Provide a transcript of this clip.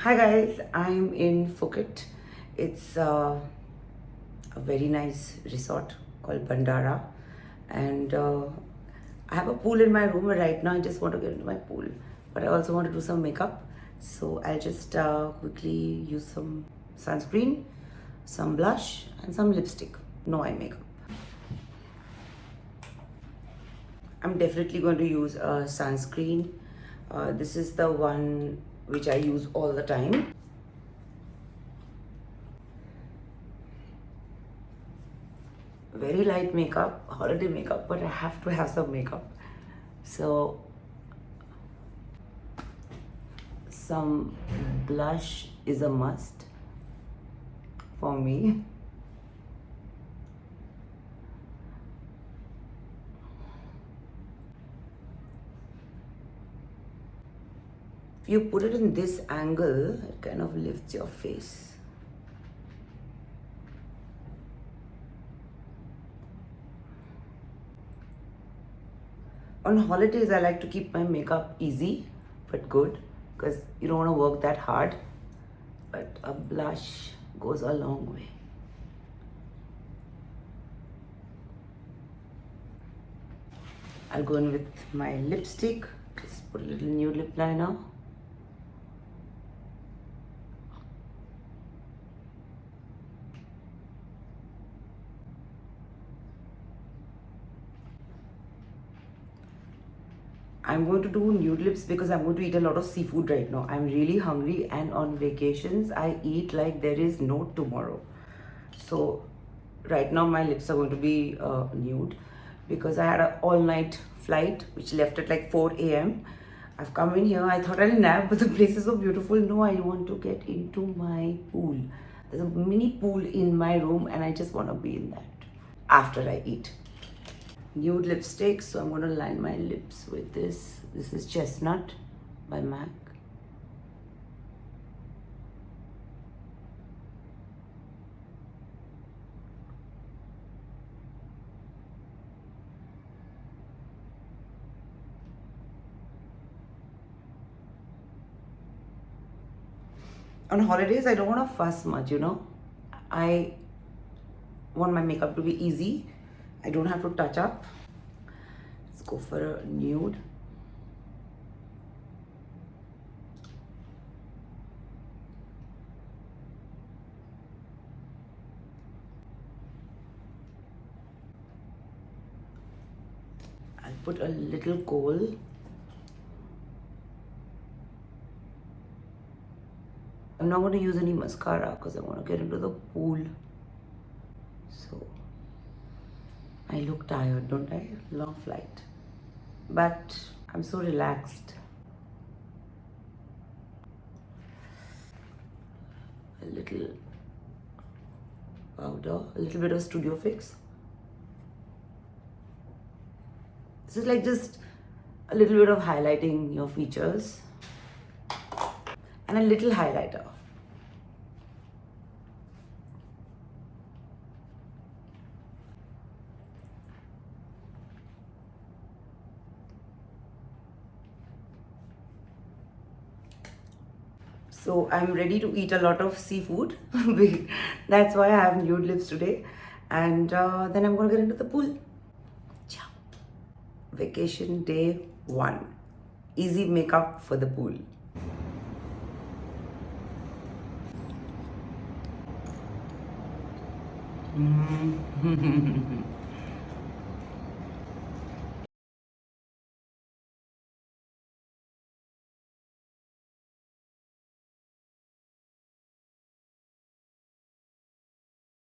Hi guys, I'm in Phuket. It's a very nice resort called Bandara, and I have a pool in my room. But right now, I just want to get into my pool, but I also want to do some makeup. So I'll just quickly use some sunscreen, some blush, and some lipstick. No eye makeup. I'm definitely going to use a sunscreen. This is the one which I use all the time. Very light makeup, holiday makeup, but I have to have some makeup. So some blush is a must for me. If you put it in this angle, it kind of lifts your face. On holidays, I like to keep my makeup easy but good because you don't want to work that hard. But a blush goes a long way. I'll go in with my lipstick. Just put a little nude lip liner. I'm going to do nude lips because I'm going to eat a lot of seafood right now. I'm really hungry, and on vacations I eat like there is no tomorrow. So right now my lips are going to be nude because I had an all-night flight which left at like 4 a.m. I've come in here. I thought I'll nap, but the place is so beautiful. No, I want to get into my pool. There's a mini pool in my room and I just want to be in that after I eat. Nude lipstick, so I'm going to line my lips with this. This is Chestnut by MAC. On holidays, I don't want to fuss much, I want my makeup to be easy. I don't have to touch up. Let's go for a nude. I'll put a little kohl. I'm not going to use any mascara because I want to get into the pool. So I look tired, don't I? Long flight. But I'm so relaxed. A little powder, a little bit of Studio Fix. This is like just a little bit of highlighting your features. And a little highlighter. So I'm ready to eat a lot of seafood. That's why I have nude lips today. And then I'm going to get into the pool. Ciao. Vacation day 1. Easy makeup for the pool.